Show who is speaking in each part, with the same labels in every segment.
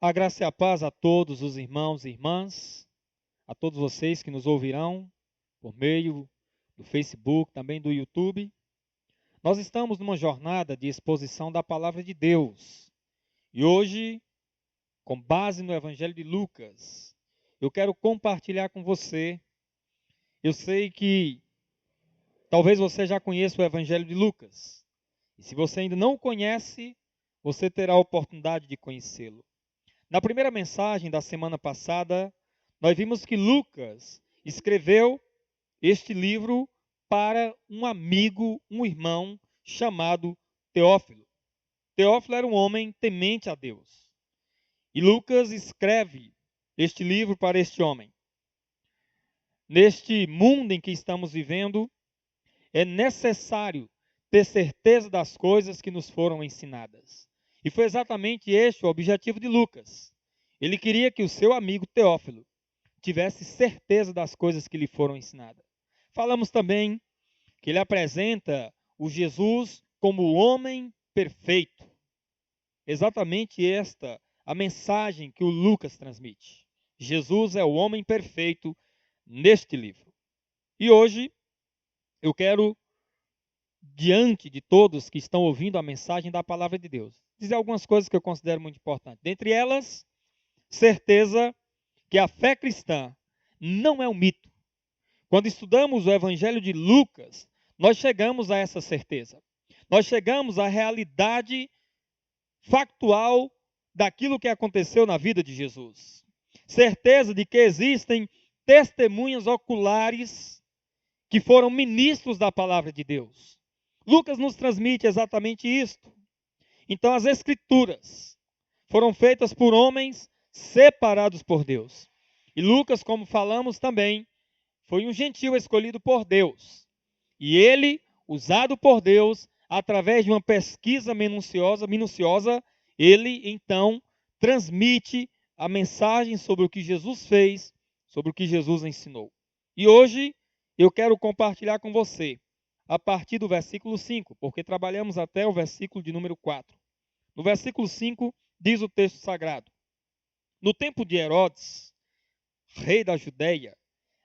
Speaker 1: A graça e a paz a todos os irmãos e irmãs, a todos vocês que nos ouvirão por meio do Facebook, também do YouTube. Nós estamos numa jornada de exposição da palavra de Deus. E hoje, com base no Evangelho de Lucas, eu quero compartilhar com você. Eu sei que talvez você já conheça o Evangelho de Lucas. E se você ainda não o conhece, você terá a oportunidade de conhecê-lo. Na primeira mensagem da semana passada, nós vimos que Lucas escreveu este livro para um amigo, um irmão chamado Teófilo. Teófilo era um homem temente a Deus. E Lucas escreve este livro para este homem. Neste mundo em que estamos vivendo, é necessário ter certeza das coisas que nos foram ensinadas. E foi exatamente este o objetivo de Lucas. Ele queria que o seu amigo Teófilo tivesse certeza das coisas que lhe foram ensinadas. Falamos também que ele apresenta o Jesus como o homem perfeito. Exatamente esta a mensagem que o Lucas transmite. Jesus é o homem perfeito neste livro. E hoje eu quero, diante de todos que estão ouvindo a mensagem da palavra de Deus, dizer algumas coisas que eu considero muito importantes. Dentre elas, certeza que a fé cristã não é um mito. Quando estudamos o Evangelho de Lucas, nós chegamos a essa certeza. Nós chegamos à realidade factual daquilo que aconteceu na vida de Jesus. Certeza de que existem testemunhas oculares que foram ministros da palavra de Deus. Lucas nos transmite exatamente isto. Então, as Escrituras foram feitas por homens separados por Deus. E Lucas, como falamos também, foi um gentil escolhido por Deus. E ele, usado por Deus, através de uma pesquisa minuciosa, ele então transmite a mensagem sobre o que Jesus fez, sobre o que Jesus ensinou. E hoje eu quero compartilhar com você, a partir do versículo 5, porque trabalhamos até o versículo de número 4. No versículo 5, diz o texto sagrado: no tempo de Herodes, rei da Judeia,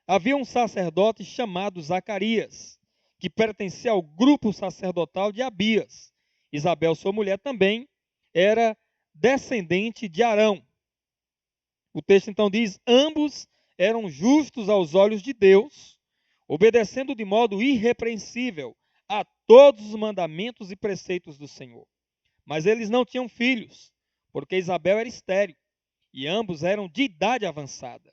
Speaker 1: havia um sacerdote chamado Zacarias, que pertencia ao grupo sacerdotal de Abias. Isabel, sua mulher, também era descendente de Arão. O texto então diz: ambos eram justos aos olhos de Deus, obedecendo de modo irrepreensível a todos os mandamentos e preceitos do Senhor. Mas eles não tinham filhos, porque Isabel era estéril, e ambos eram de idade avançada.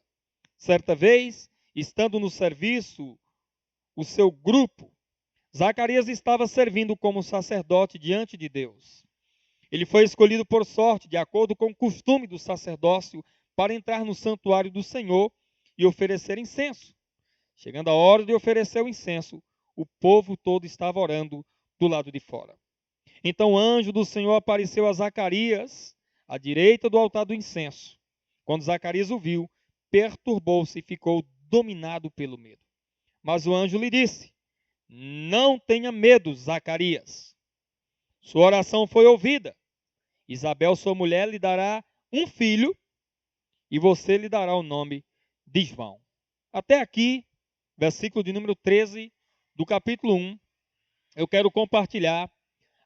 Speaker 1: Certa vez, estando no serviço, o seu grupo, Zacarias estava servindo como sacerdote diante de Deus. Ele foi escolhido por sorte, de acordo com o costume do sacerdócio, para entrar no santuário do Senhor e oferecer incenso. Chegando a hora de oferecer o incenso, o povo todo estava orando do lado de fora. Então o anjo do Senhor apareceu a Zacarias, à direita do altar do incenso. Quando Zacarias o viu, perturbou-se e ficou dominado pelo medo. Mas o anjo lhe disse: não tenha medo, Zacarias. Sua oração foi ouvida. Isabel, sua mulher, lhe dará um filho e você lhe dará o nome de João. Até aqui, versículo de número 13 do capítulo 1, eu quero compartilhar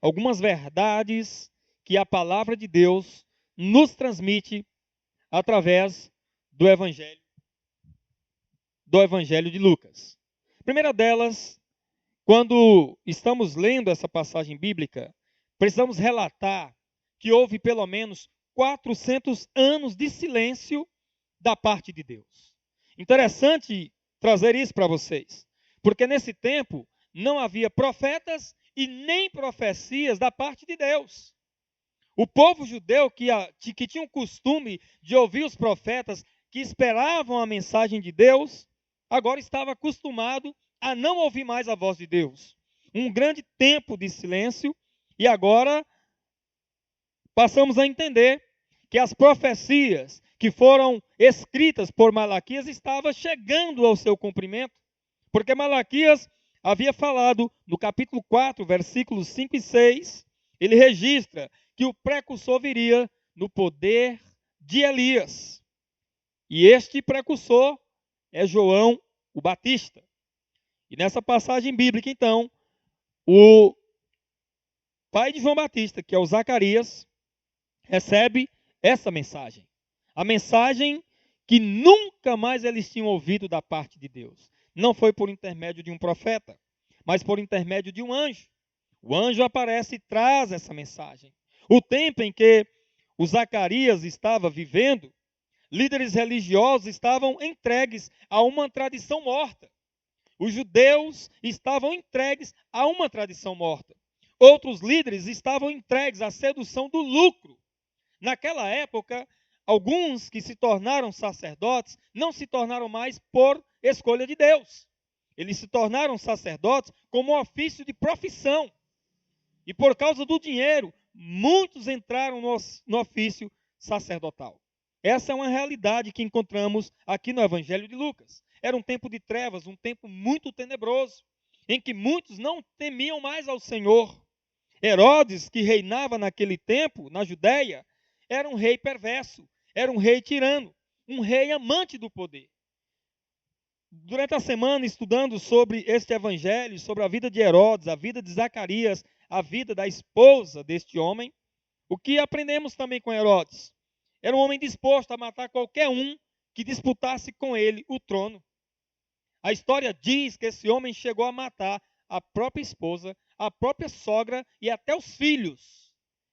Speaker 1: algumas verdades que a palavra de Deus nos transmite através do Evangelho de Lucas. A primeira delas, quando estamos lendo essa passagem bíblica, precisamos relatar que houve pelo menos 400 anos de silêncio da parte de Deus. Interessante trazer isso para vocês, porque nesse tempo não havia profetas e nem profecias da parte de Deus. O povo judeu que tinha o costume de ouvir os profetas, que esperavam a mensagem de Deus, agora estava acostumado a não ouvir mais a voz de Deus. Um grande tempo de silêncio, e agora passamos a entender que as profecias que foram escritas por Malaquias estavam chegando ao seu cumprimento, porque Malaquias havia falado no capítulo 4, versículos 5 e 6, ele registra que o precursor viria no poder de Elias. E este precursor é João o Batista. E nessa passagem bíblica, então, o pai de João Batista, que é o Zacarias, recebe essa mensagem. A mensagem que nunca mais eles tinham ouvido da parte de Deus. Não foi por intermédio de um profeta, mas por intermédio de um anjo. O anjo aparece e traz essa mensagem. O tempo em que o Zacarias estava vivendo, líderes religiosos estavam entregues a uma tradição morta. Os judeus estavam entregues a uma tradição morta. Outros líderes estavam entregues à sedução do lucro. Naquela época, alguns que se tornaram sacerdotes não se tornaram mais por escolha de Deus. Eles se tornaram sacerdotes como um ofício de profissão. E por causa do dinheiro, muitos entraram no ofício sacerdotal. Essa é uma realidade que encontramos aqui no Evangelho de Lucas. Era um tempo de trevas, um tempo muito tenebroso, em que muitos não temiam mais ao Senhor. Herodes, que reinava naquele tempo, na Judéia, era um rei perverso, era um rei tirano, um rei amante do poder. Durante a semana, estudando sobre este evangelho, sobre a vida de Herodes, a vida de Zacarias, a vida da esposa deste homem, o que aprendemos também com Herodes? Era um homem disposto a matar qualquer um que disputasse com ele o trono. A história diz que esse homem chegou a matar a própria esposa, a própria sogra e até os filhos.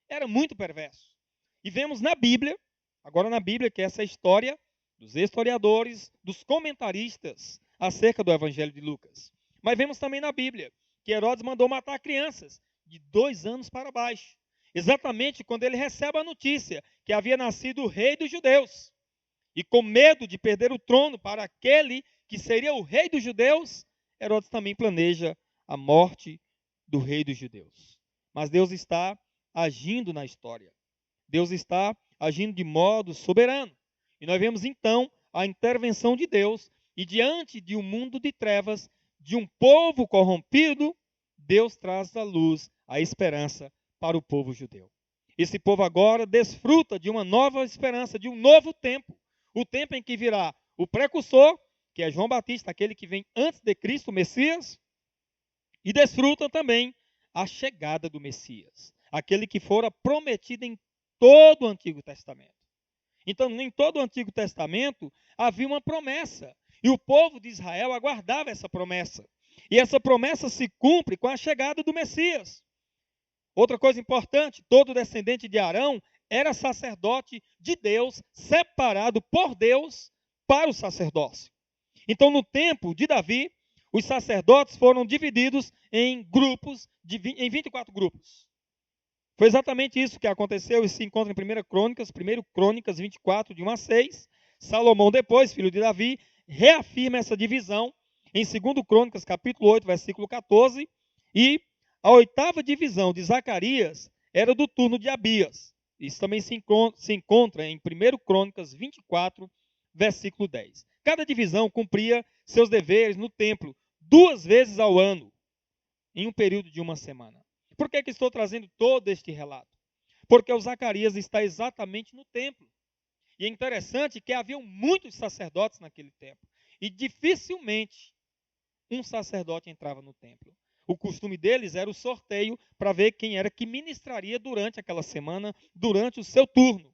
Speaker 1: Era muito perverso. E vemos na Bíblia, agora na Bíblia, que essa é a história dos historiadores, dos comentaristas acerca do Evangelho de Lucas. Mas vemos também na Bíblia que Herodes mandou matar crianças de 2 anos para baixo. Exatamente quando ele recebe a notícia que havia nascido o rei dos judeus. E com medo de perder o trono para aquele que seria o rei dos judeus, Herodes também planeja a morte do rei dos judeus. Mas Deus está agindo na história. Deus está agindo de modo soberano. E nós vemos então a intervenção de Deus, e diante de um mundo de trevas, de um povo corrompido, Deus traz a luz, a esperança para o povo judeu. Esse povo agora desfruta de uma nova esperança, de um novo tempo. O tempo em que virá o precursor, que é João Batista, aquele que vem antes de Cristo, o Messias, e desfrutam também a chegada do Messias, aquele que fora prometido em todo o Antigo Testamento. Então, em todo o Antigo Testamento havia uma promessa, e o povo de Israel aguardava essa promessa. E essa promessa se cumpre com a chegada do Messias. Outra coisa importante, todo descendente de Arão era sacerdote de Deus, separado por Deus para o sacerdócio. Então, no tempo de Davi, os sacerdotes foram divididos em grupos, em 24 grupos. Foi exatamente isso que aconteceu e se encontra em 1 Crônicas 24, de 1 a 6. Salomão depois, filho de Davi, reafirma essa divisão em 2 Crônicas, capítulo 8, versículo 14. E a 8ª divisão de Zacarias era do turno de Abias. Isso também se encontra em 1 Crônicas 24, versículo 10. Cada divisão cumpria seus deveres no templo 2 vezes ao ano, em um período de uma semana. Por que estou trazendo todo este relato? Porque o Zacarias está exatamente no templo. E é interessante que haviam muitos sacerdotes naquele tempo. E dificilmente um sacerdote entrava no templo. O costume deles era o sorteio para ver quem era que ministraria durante aquela semana, durante o seu turno.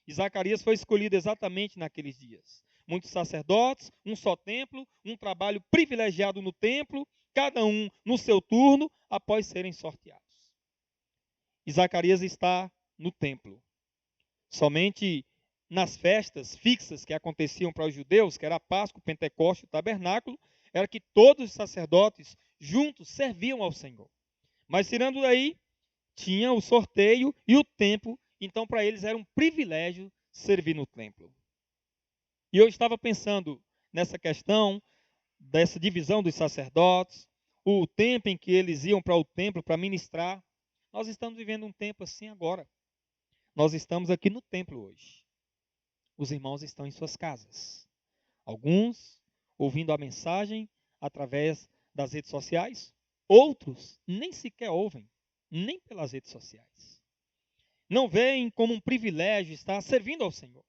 Speaker 1: E Zacarias foi escolhido exatamente naqueles dias. Muitos sacerdotes, um só templo, um trabalho privilegiado no templo, cada um no seu turno, após serem sorteados. E Zacarias está no templo. Somente nas festas fixas que aconteciam para os judeus, que era a Páscoa, o Pentecostes, o Tabernáculo, era que todos os sacerdotes juntos serviam ao Senhor. Mas tirando daí, tinha o sorteio e o tempo, então para eles era um privilégio servir no templo. E eu estava pensando nessa questão dessa divisão dos sacerdotes, o tempo em que eles iam para o templo para ministrar. Nós estamos vivendo um tempo assim agora. Nós estamos aqui no templo hoje. Os irmãos estão em suas casas. Alguns ouvindo a mensagem através das redes sociais, outros nem sequer ouvem, nem pelas redes sociais. Não veem como um privilégio estar servindo ao Senhor.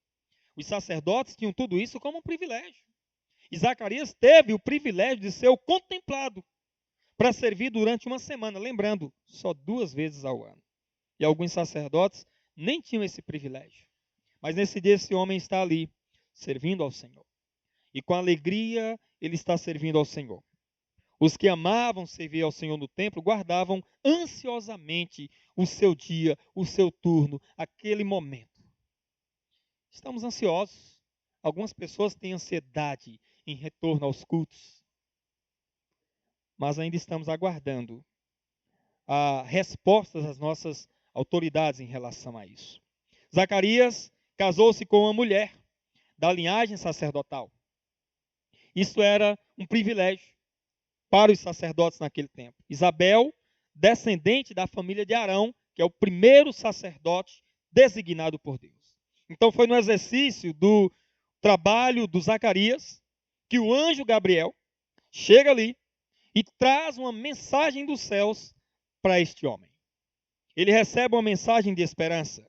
Speaker 1: Os sacerdotes tinham tudo isso como um privilégio. E Zacarias teve o privilégio de ser o contemplado para servir durante uma semana, lembrando, só 2 vezes ao ano. E alguns sacerdotes nem tinham esse privilégio. Mas nesse dia esse homem está ali, servindo ao Senhor. E com alegria ele está servindo ao Senhor. Os que amavam servir ao Senhor no templo guardavam ansiosamente o seu dia, o seu turno, aquele momento. Estamos ansiosos. Algumas pessoas têm ansiedade em retorno aos cultos. Mas ainda estamos aguardando a resposta das nossas autoridades em relação a isso. Zacarias casou-se com uma mulher da linhagem sacerdotal. Isso era um privilégio para os sacerdotes naquele tempo. Isabel, descendente da família de Arão, que é o primeiro sacerdote designado por Deus. Então foi no exercício do trabalho do Zacarias que o anjo Gabriel chega ali e traz uma mensagem dos céus para este homem. Ele recebe uma mensagem de esperança.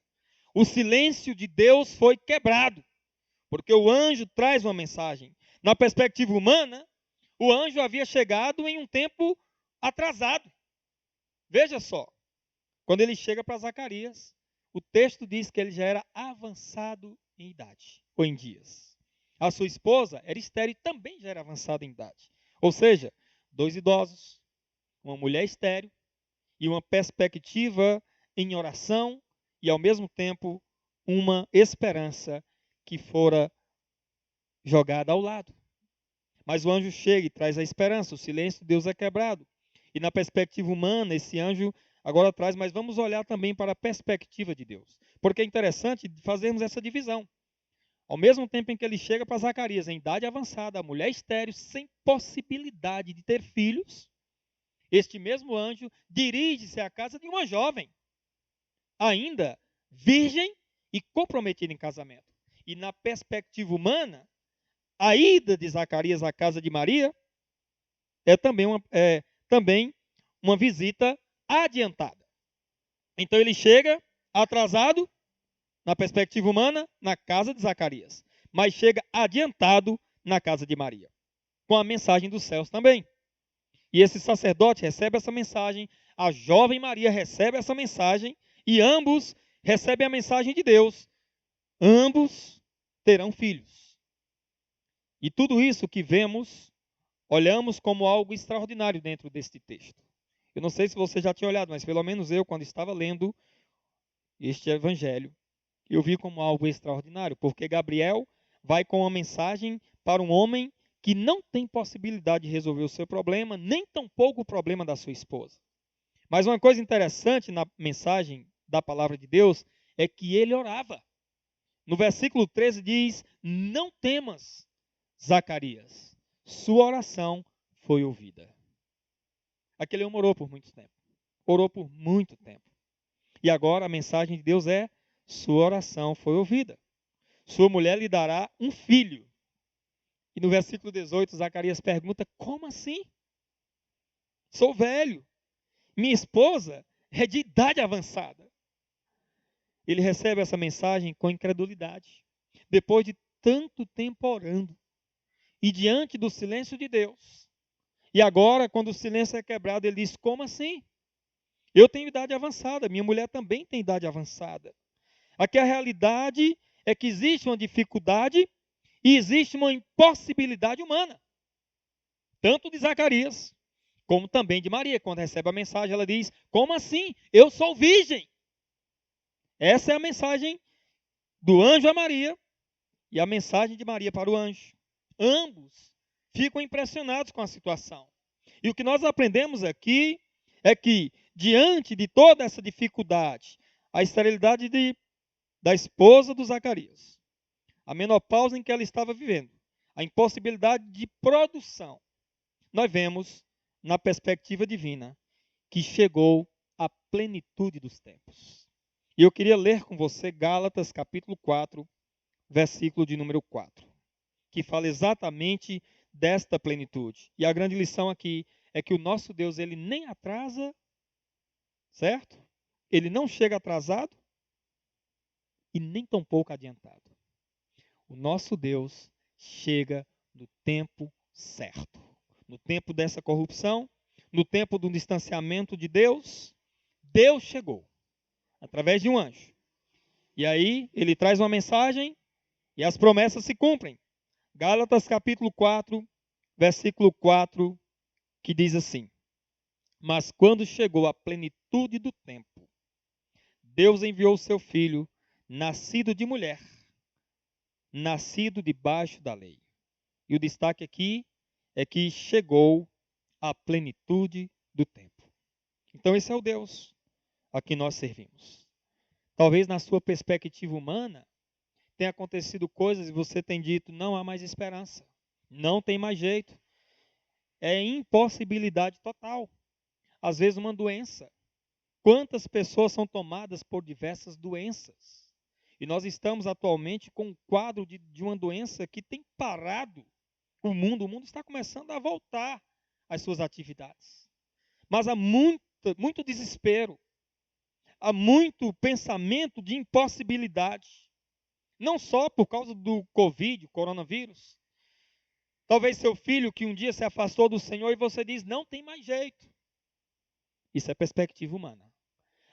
Speaker 1: O silêncio de Deus foi quebrado, porque o anjo traz uma mensagem. Na perspectiva humana, o anjo havia chegado em um tempo atrasado. Veja só, quando ele chega para Zacarias, o texto diz que ele já era avançado em idade, ou em dias. A sua esposa era estéril e também já era avançada em idade. Ou seja, 2 idosos, uma mulher estéril e uma perspectiva em oração e, ao mesmo tempo, uma esperança que fora jogada ao lado. Mas o anjo chega e traz a esperança, o silêncio de Deus é quebrado. E na perspectiva humana, esse anjo agora traz, mas vamos olhar também para a perspectiva de Deus. Porque é interessante fazermos essa divisão. Ao mesmo tempo em que ele chega para Zacarias, em idade avançada, a mulher estéril, sem possibilidade de ter filhos, este mesmo anjo dirige-se à casa de uma jovem, ainda virgem e comprometida em casamento. E na perspectiva humana, a ida de Zacarias à casa de Maria é também uma visita adiantada. Então ele chega atrasado, na perspectiva humana, na casa de Zacarias, mas chega adiantado na casa de Maria, com a mensagem dos céus também. E esse sacerdote recebe essa mensagem, a jovem Maria recebe essa mensagem, e ambos recebem a mensagem de Deus. Ambos terão filhos. E tudo isso que vemos, olhamos como algo extraordinário dentro deste texto. Eu não sei se você já tinha olhado, mas pelo menos eu, quando estava lendo este evangelho, eu vi como algo extraordinário, porque Gabriel vai com uma mensagem para um homem que não tem possibilidade de resolver o seu problema, nem tampouco o problema da sua esposa. Mas uma coisa interessante na mensagem da palavra de Deus é que ele orava. No versículo 13 diz: não temas, Zacarias, sua oração foi ouvida. Aquele homem orou por muito tempo. Orou por muito tempo. E agora a mensagem de Deus é: sua oração foi ouvida. Sua mulher lhe dará um filho. E no versículo 18, Zacarias pergunta: como assim? Sou velho. Minha esposa é de idade avançada. Ele recebe essa mensagem com incredulidade. Depois de tanto tempo orando. E diante do silêncio de Deus. E agora, quando o silêncio é quebrado, ele diz: como assim? Eu tenho idade avançada, minha mulher também tem idade avançada. Aqui a realidade é que existe uma dificuldade e existe uma impossibilidade humana. Tanto de Zacarias, como também de Maria. Quando recebe a mensagem, ela diz: como assim? Eu sou virgem. Essa é a mensagem do anjo a Maria e a mensagem de Maria para o anjo. Ambos ficam impressionados com a situação. E o que nós aprendemos aqui é que, diante de toda essa dificuldade, a esterilidade da esposa do Zacarias, a menopausa em que ela estava vivendo, a impossibilidade de produção, nós vemos, na perspectiva divina, que chegou a plenitude dos tempos. E eu queria ler com você Gálatas capítulo 4, versículo de número 4, que fala exatamente desta plenitude. E a grande lição aqui é que o nosso Deus, ele nem atrasa, certo? Ele não chega atrasado e nem tampouco adiantado. O nosso Deus chega no tempo certo. No tempo dessa corrupção, no tempo do distanciamento de Deus, Deus chegou através de um anjo. E aí ele traz uma mensagem e as promessas se cumprem. Gálatas capítulo 4, versículo 4, que diz assim: Mas quando chegou a plenitude do tempo, Deus enviou o seu filho, nascido de mulher, nascido debaixo da lei. E o destaque aqui é que chegou a plenitude do tempo. Então esse é o Deus a que nós servimos. Talvez na sua perspectiva humana tenha acontecido coisas e você tem dito, não há mais esperança, não tem mais jeito. É impossibilidade total. Às vezes uma doença. Quantas pessoas são tomadas por diversas doenças? E nós estamos atualmente com um quadro de uma doença que tem parado o mundo está começando a voltar às suas atividades. Mas há muito desespero, há muito pensamento de impossibilidade. Não só por causa do Covid, coronavírus. Talvez seu filho que um dia se afastou do Senhor e você diz, não tem mais jeito. Isso é perspectiva humana.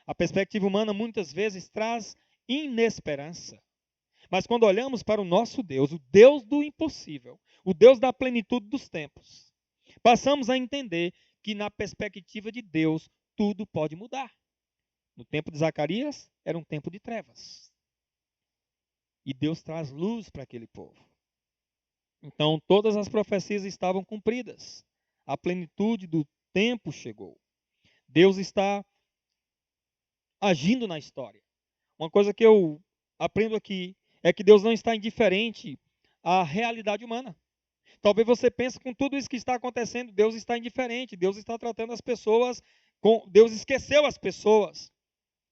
Speaker 1: A perspectiva humana muitas vezes traz inesperança. Mas quando olhamos para o nosso Deus, o Deus do impossível, o Deus da plenitude dos tempos, passamos a entender que na perspectiva de Deus, tudo pode mudar. No tempo de Zacarias, era um tempo de trevas. E Deus traz luz para aquele povo. Então, todas as profecias estavam cumpridas. A plenitude do tempo chegou. Deus está agindo na história. Uma coisa que eu aprendo aqui é que Deus não está indiferente à realidade humana. Talvez você pense com tudo isso que está acontecendo, Deus está indiferente, Deus está tratando as pessoas, Deus esqueceu as pessoas.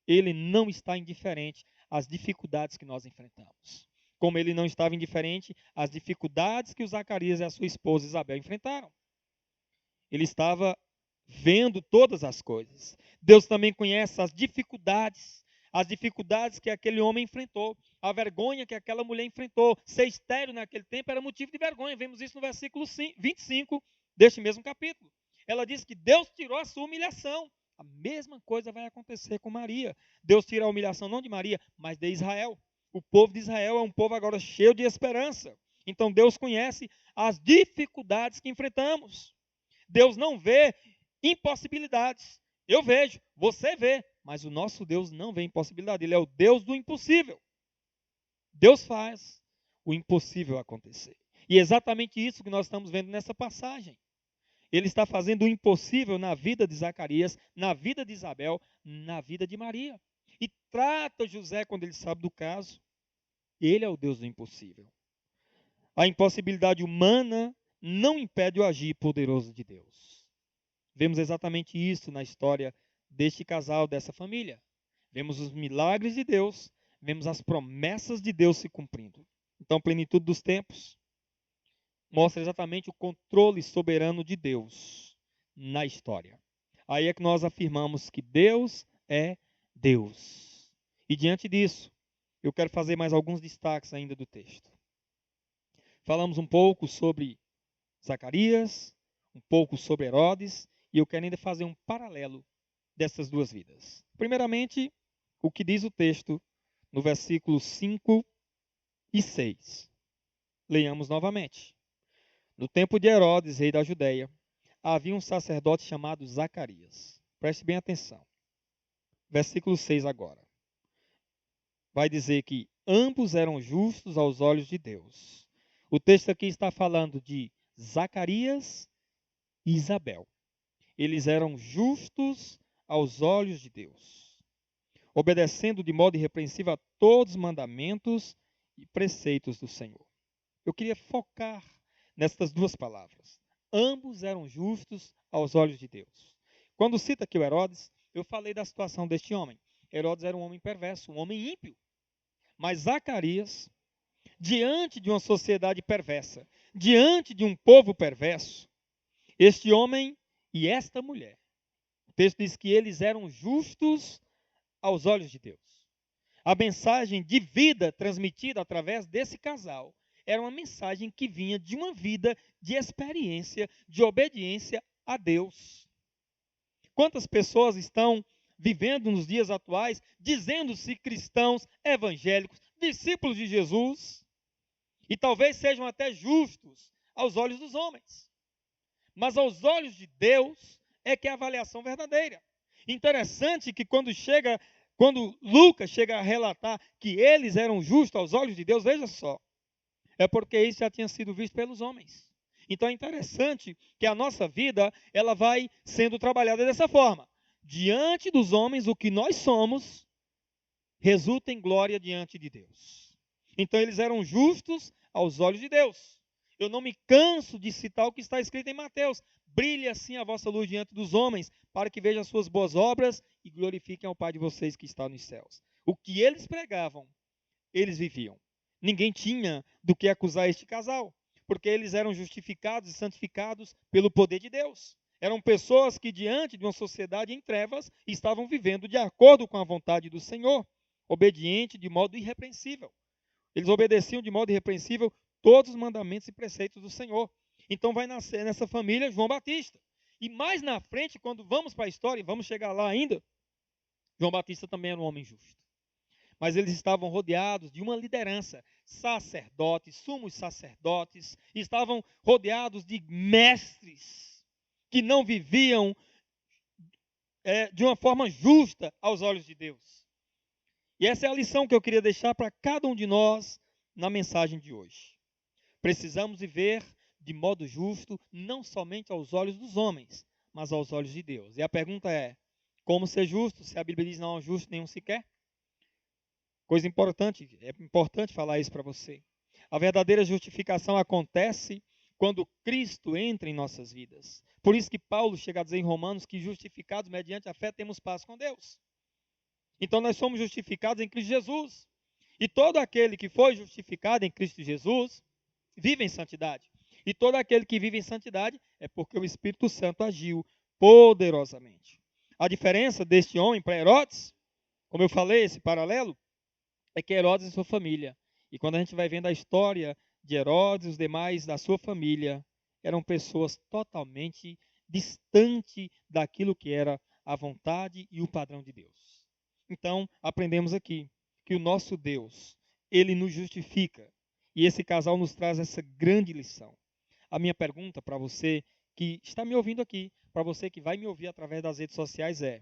Speaker 1: Ele não está indiferente às dificuldades que nós enfrentamos. Como ele não estava indiferente às dificuldades que o Zacarias e a sua esposa Isabel enfrentaram. Ele estava vendo todas as coisas. Deus também conhece as dificuldades que aquele homem enfrentou, a vergonha que aquela mulher enfrentou. Ser estéril naquele tempo era motivo de vergonha. Vemos isso no versículo 25 deste mesmo capítulo. Ela diz que Deus tirou a sua humilhação. A mesma coisa vai acontecer com Maria. Deus tira a humilhação não de Maria, mas de Israel. O povo de Israel é um povo agora cheio de esperança. Então Deus conhece as dificuldades que enfrentamos. Deus não vê impossibilidades. Eu vejo, você vê, mas o nosso Deus não vê impossibilidade. Ele é o Deus do impossível. Deus faz o impossível acontecer. E é exatamente isso que nós estamos vendo nessa passagem. Ele está fazendo o impossível na vida de Zacarias, na vida de Isabel, na vida de Maria. E trata José quando ele sabe do caso. Ele é o Deus do impossível. A impossibilidade humana não impede o agir poderoso de Deus. Vemos exatamente isso na história deste casal, dessa família. Vemos os milagres de Deus, vemos as promessas de Deus se cumprindo. Então, a plenitude dos tempos mostra exatamente o controle soberano de Deus na história. Aí é que nós afirmamos que Deus é Deus. E diante disso, eu quero fazer mais alguns destaques ainda do texto. Falamos um pouco sobre Zacarias, um pouco sobre Herodes, e eu quero ainda fazer um paralelo dessas duas vidas. Primeiramente, o que diz o texto no versículos 5 e 6. Leiamos novamente. No tempo de Herodes, rei da Judéia, havia um sacerdote chamado Zacarias. Preste bem atenção. Versículo 6 agora. Vai dizer que ambos eram justos aos olhos de Deus. O texto aqui está falando de Zacarias e Isabel. Eles eram justos aos olhos de Deus, obedecendo de modo irrepreensível a todos os mandamentos e preceitos do Senhor. Eu queria focar nestas duas palavras. Ambos eram justos aos olhos de Deus. Quando cita aqui o Herodes, eu falei da situação deste homem. Herodes era um homem perverso, um homem ímpio. Mas Zacarias, diante de uma sociedade perversa, diante de um povo perverso, este homem e esta mulher, o texto diz que eles eram justos aos olhos de Deus. A mensagem de vida transmitida através desse casal era uma mensagem que vinha de uma vida de experiência, de obediência a Deus. Quantas pessoas estão vivendo nos dias atuais, dizendo-se cristãos, evangélicos, discípulos de Jesus, e talvez sejam até justos aos olhos dos homens, mas aos olhos de Deus é que é a avaliação verdadeira. Interessante que quando Lucas chega a relatar que eles eram justos aos olhos de Deus, veja só, é porque isso já tinha sido visto pelos homens. Então é interessante que a nossa vida, ela vai sendo trabalhada dessa forma. Diante dos homens, o que nós somos, resulta em glória diante de Deus. Então eles eram justos aos olhos de Deus. Eu não me canso de citar o que está escrito em Mateus. Brilhe assim a vossa luz diante dos homens, para que vejam as suas boas obras e glorifiquem ao Pai de vocês que está nos céus. O que eles pregavam, eles viviam. Ninguém tinha do que acusar este casal, porque eles eram justificados e santificados pelo poder de Deus. Eram pessoas que, diante de uma sociedade em trevas, estavam vivendo de acordo com a vontade do Senhor, obediente de modo irrepreensível. Eles obedeciam de modo irrepreensível todos os mandamentos e preceitos do Senhor. Então vai nascer nessa família João Batista. E mais na frente, quando vamos para a história, e vamos chegar lá ainda, João Batista também era um homem justo. Mas eles estavam rodeados de uma liderança, sacerdotes, sumos sacerdotes, estavam rodeados de mestres que não viviam de uma forma justa aos olhos de Deus. E essa é a lição que eu queria deixar para cada um de nós na mensagem de hoje. Precisamos viver de modo justo, não somente aos olhos dos homens, mas aos olhos de Deus. E a pergunta é, como ser justo, se a Bíblia diz não há justo nenhum sequer? Coisa importante, é importante falar isso para você. A verdadeira justificação acontece quando Cristo entra em nossas vidas. Por isso que Paulo chega a dizer em Romanos que justificados mediante a fé temos paz com Deus. Então nós somos justificados em Cristo Jesus. E todo aquele que foi justificado em Cristo Jesus vive em santidade. E todo aquele que vive em santidade é porque o Espírito Santo agiu poderosamente. A diferença deste homem para Herodes, como eu falei, esse paralelo, é que Herodes e sua família. E quando a gente vai vendo a história de Herodes e os demais da sua família, eram pessoas totalmente distantes daquilo que era a vontade e o padrão de Deus. Então, aprendemos aqui que o nosso Deus, ele nos justifica. E esse casal nos traz essa grande lição. A minha pergunta para você que está me ouvindo aqui, para você que vai me ouvir através das redes sociais é,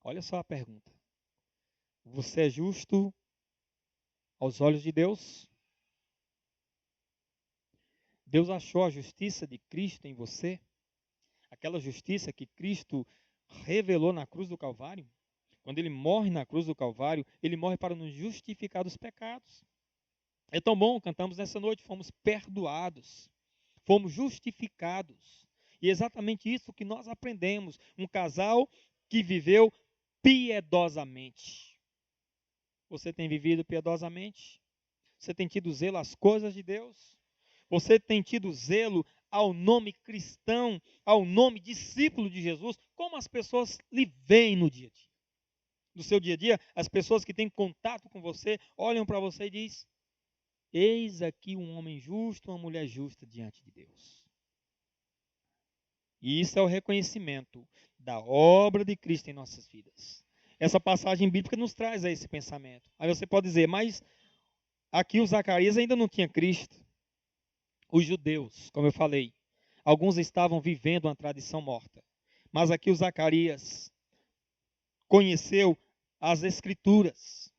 Speaker 1: olha só a pergunta. Você é justo aos olhos de Deus? Deus achou a justiça de Cristo em você? Aquela justiça que Cristo revelou na cruz do Calvário? Quando ele morre na cruz do Calvário, ele morre para nos justificar dos pecados. É tão bom, cantamos nessa noite, fomos perdoados, fomos justificados. E é exatamente isso que nós aprendemos. Um casal que viveu piedosamente. Você tem vivido piedosamente? Você tem tido zelo às coisas de Deus? Você tem tido zelo ao nome cristão, ao nome discípulo de Jesus? Como as pessoas lhe veem no dia a dia? No seu dia a dia, as pessoas que têm contato com você, olham para você e dizem, eis aqui um homem justo, uma mulher justa diante de Deus. E isso é o reconhecimento da obra de Cristo em nossas vidas. Essa passagem bíblica nos traz a esse pensamento. Aí você pode dizer, mas aqui o Zacarias ainda não tinha Cristo. Os judeus, como eu falei, alguns estavam vivendo uma tradição morta. Mas aqui o Zacarias conheceu as Escrituras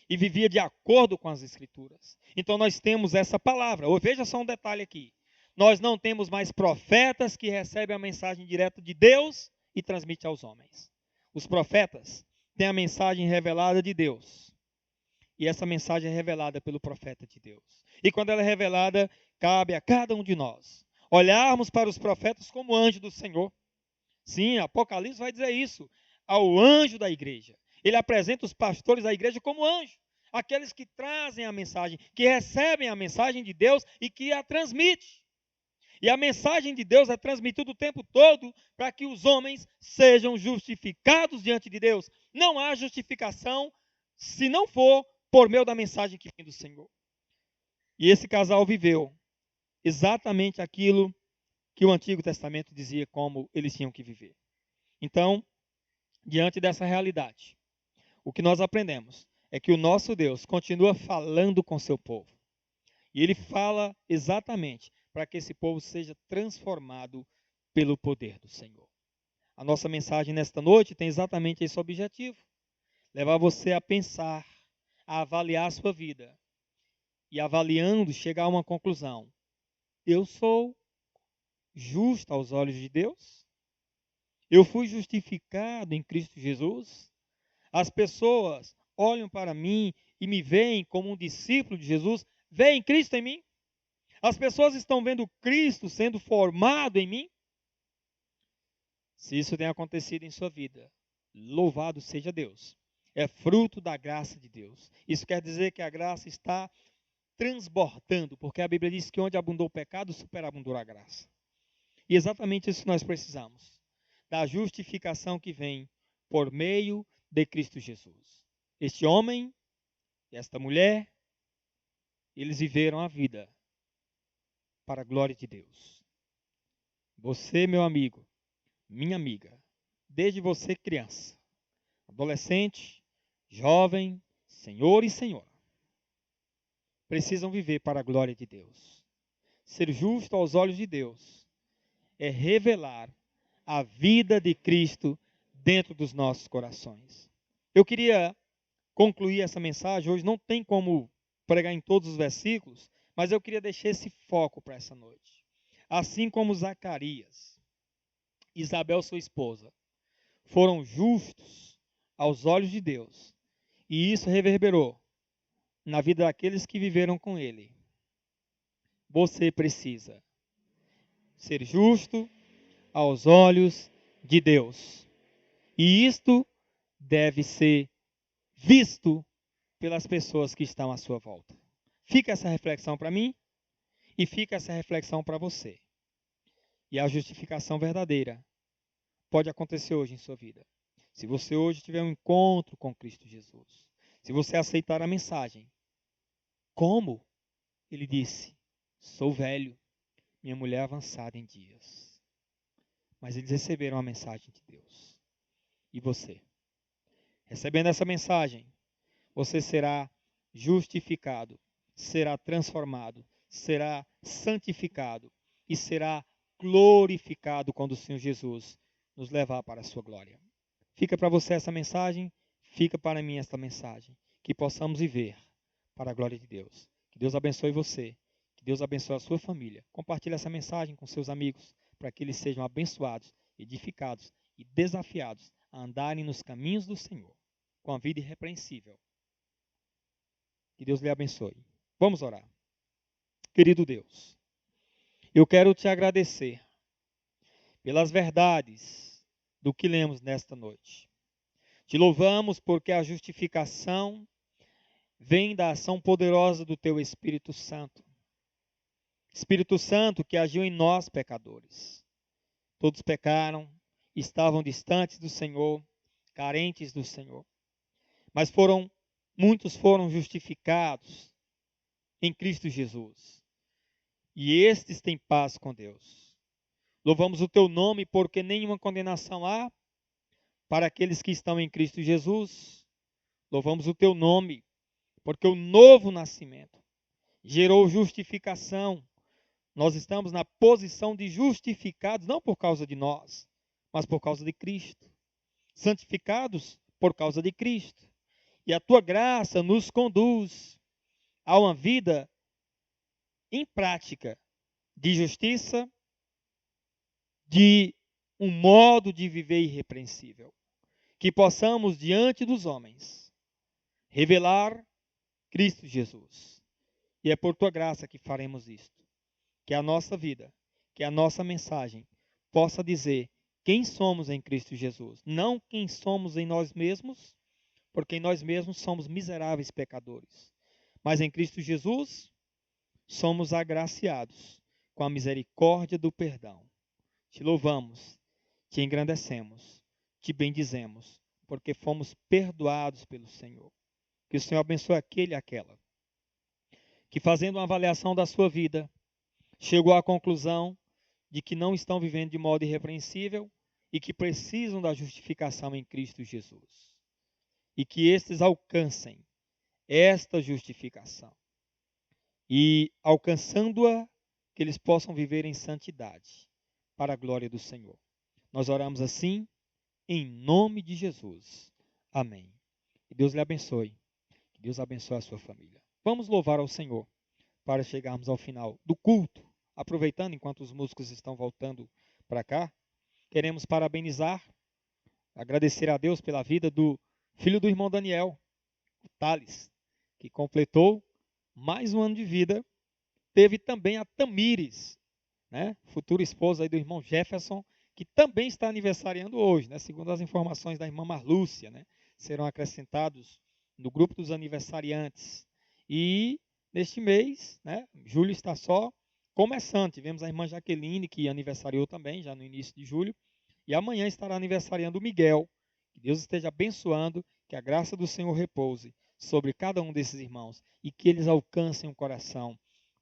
Speaker 1: e vivia de acordo com as Escrituras. Então nós temos essa palavra. Veja só um detalhe aqui. Nós não temos mais profetas que recebem a mensagem direta de Deus e transmitem aos homens. Os profetas têm a mensagem revelada de Deus. E essa mensagem é revelada pelo profeta de Deus. E quando ela é revelada, cabe a cada um de nós olharmos para os profetas como anjo do Senhor. Sim, Apocalipse vai dizer isso. Ao anjo da igreja. Ele apresenta os pastores da igreja como anjo. Aqueles que trazem a mensagem, que recebem a mensagem de Deus e que a transmitem. E a mensagem de Deus é transmitida o tempo todo para que os homens sejam justificados diante de Deus. Não há justificação se não for por meio da mensagem que vem do Senhor. E esse casal viveu exatamente aquilo que o Antigo Testamento dizia como eles tinham que viver. Então, diante dessa realidade, o que nós aprendemos é que o nosso Deus continua falando com seu povo. E ele fala exatamente para que esse povo seja transformado pelo poder do Senhor. A nossa mensagem nesta noite tem exatamente esse objetivo: levar você a pensar, a avaliar a sua vida e, avaliando, chegar a uma conclusão. Eu sou justo aos olhos de Deus? Eu fui justificado em Cristo Jesus? As pessoas olham para mim e me veem como um discípulo de Jesus? Veem Cristo em mim? As pessoas estão vendo Cristo sendo formado em mim? Se isso tem acontecido em sua vida, louvado seja Deus. É fruto da graça de Deus. Isso quer dizer que a graça está transbordando, porque a Bíblia diz que onde abundou o pecado, superabundou a graça. E exatamente isso nós precisamos, da justificação que vem por meio de Cristo Jesus. Este homem e esta mulher, eles viveram a vida para a glória de Deus. Você, meu amigo, minha amiga, desde você criança, adolescente, jovem, senhor e senhora, precisam viver para a glória de Deus. Ser justo aos olhos de Deus é revelar a vida de Cristo dentro dos nossos corações. Eu queria concluir essa mensagem. Hoje não tem como pregar em todos os versículos, mas eu queria deixar esse foco para essa noite. Assim como Zacarias, Isabel, sua esposa, foram justos aos olhos de Deus, e isso reverberou na vida daqueles que viveram com ele. Você precisa ser justo aos olhos de Deus. E isto deve ser visto pelas pessoas que estão à sua volta. Fica essa reflexão para mim e fica essa reflexão para você. E a justificação verdadeira pode acontecer hoje em sua vida. Se você hoje tiver um encontro com Cristo Jesus, se você aceitar a mensagem, como? Ele disse, sou velho, minha mulher é avançada em dias. Mas eles receberam a mensagem de Deus. E você? Recebendo essa mensagem, você será justificado, será transformado, será santificado e será glorificado quando o Senhor Jesus nos levar para a sua glória. Fica para você essa mensagem, fica para mim esta mensagem, que possamos viver para a glória de Deus. Que Deus abençoe você, que Deus abençoe a sua família. Compartilhe essa mensagem com seus amigos, para que eles sejam abençoados, edificados e desafiados a andarem nos caminhos do Senhor, com a vida irrepreensível. Que Deus lhe abençoe. Vamos orar. Querido Deus, eu quero te agradecer pelas verdades do que lemos nesta noite. Te louvamos porque a justificação vem da ação poderosa do teu Espírito Santo. Espírito Santo que agiu em nós, pecadores. Todos pecaram, estavam distantes do Senhor, carentes do Senhor. Mas muitos foram justificados em Cristo Jesus. E estes têm paz com Deus. Louvamos o teu nome porque nenhuma condenação há para aqueles que estão em Cristo Jesus. Louvamos o teu nome porque o novo nascimento gerou justificação. Nós estamos na posição de justificados, não por causa de nós, mas por causa de Cristo. Santificados por causa de Cristo. E a tua graça nos conduz a uma vida em prática de justiça, de um modo de viver irrepreensível. Que possamos, diante dos homens, revelar Cristo Jesus. E é por tua graça que faremos isto. Que a nossa vida, que a nossa mensagem possa dizer quem somos em Cristo Jesus. Não quem somos em nós mesmos, porque em nós mesmos somos miseráveis pecadores. Mas em Cristo Jesus, somos agraciados com a misericórdia do perdão. Te louvamos, te engrandecemos, te bendizemos, porque fomos perdoados pelo Senhor. que o Senhor abençoe aquele e aquela que, fazendo uma avaliação da sua vida, chegou à conclusão de que não estão vivendo de modo irrepreensível e que precisam da justificação em Cristo Jesus. E que estes alcancem esta justificação. E, alcançando-a, que eles possam viver em santidade, para a glória do Senhor. Nós oramos assim, em nome de Jesus. Amém. Que Deus lhe abençoe. Que Deus abençoe a sua família. Vamos louvar ao Senhor para chegarmos ao final do culto. Aproveitando enquanto os músicos estão voltando para cá, queremos parabenizar, agradecer a Deus pela vida do filho do irmão Daniel, o Thales, que completou mais um ano de vida. Teve também a Tamires, né, futura esposa aí do irmão Jefferson, que também está aniversariando hoje, né, segundo as informações da irmã Marlúcia, né, serão acrescentados no grupo dos aniversariantes. E neste mês, né, julho está só começando. Tivemos a irmã Jaqueline, que aniversariou também, já no início de julho. E amanhã estará aniversariando o Miguel. Que Deus esteja abençoando, que a graça do Senhor repouse sobre cada um desses irmãos e que eles alcancem um coração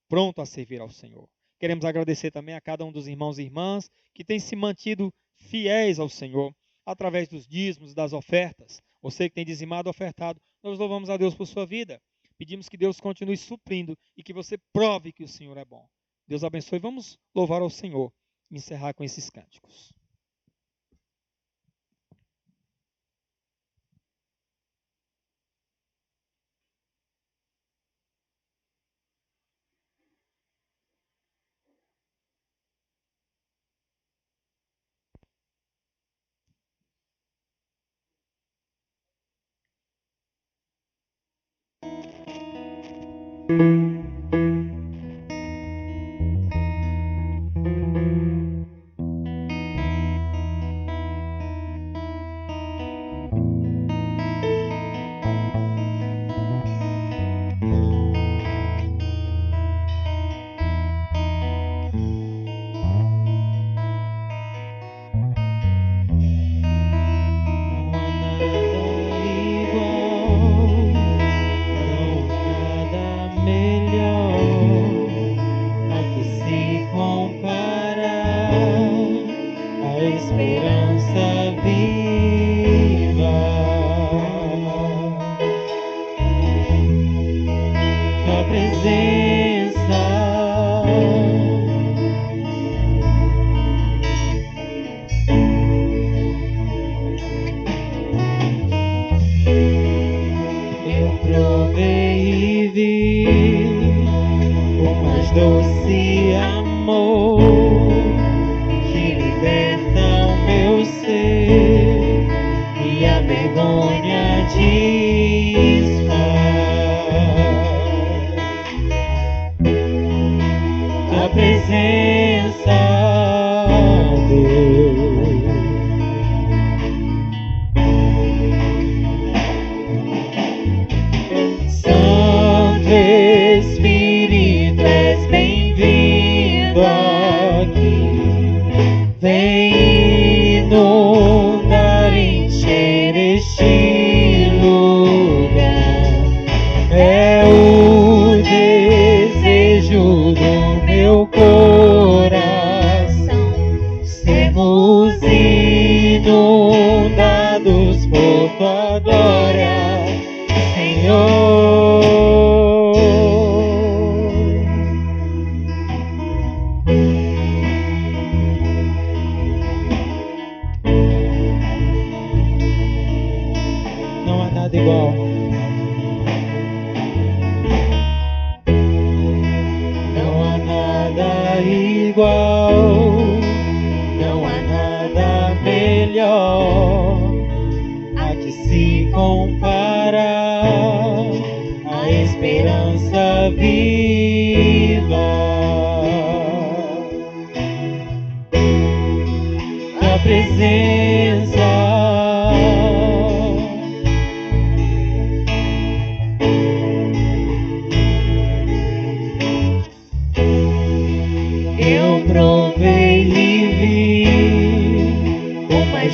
Speaker 1: pronto a servir ao Senhor. Queremos agradecer também a cada um dos irmãos e irmãs que têm se mantido fiéis ao Senhor através dos dízimos, das ofertas. Você que tem dizimado, ofertado, nós louvamos a Deus por sua vida. Pedimos que Deus continue suprindo e que você prove que o Senhor é bom. Deus abençoe. Vamos louvar ao Senhor e encerrar com esses cânticos.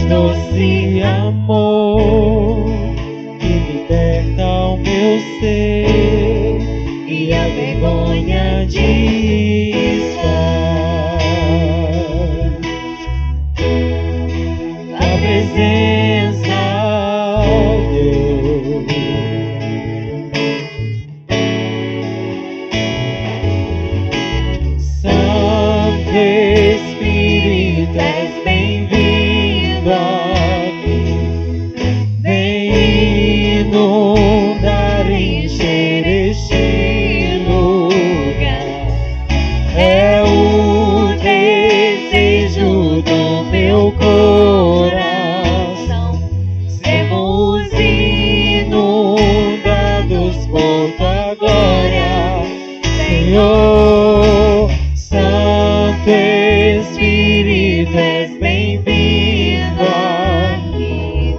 Speaker 2: Doce amor que liberta o meu
Speaker 1: venha desfaz da presença, Deus. Santo Espírito, és bem-vindo aqui. Vem inundar, encher este lugar. É o desejo do meu coração. Sermos inundados por tua glória, Senhor. Santo Espírito, és bem-vindo aqui.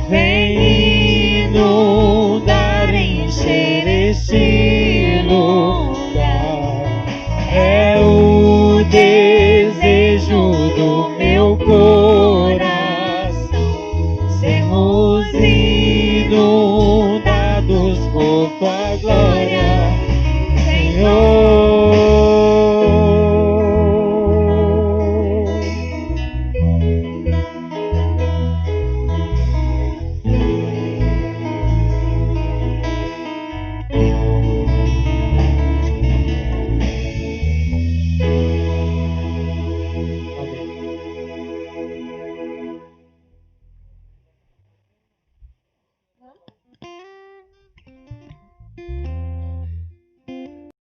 Speaker 1: Vem inundar, encher este lugar. É o desejo do meu coração. Sermos inundados por tua glória, Senhor.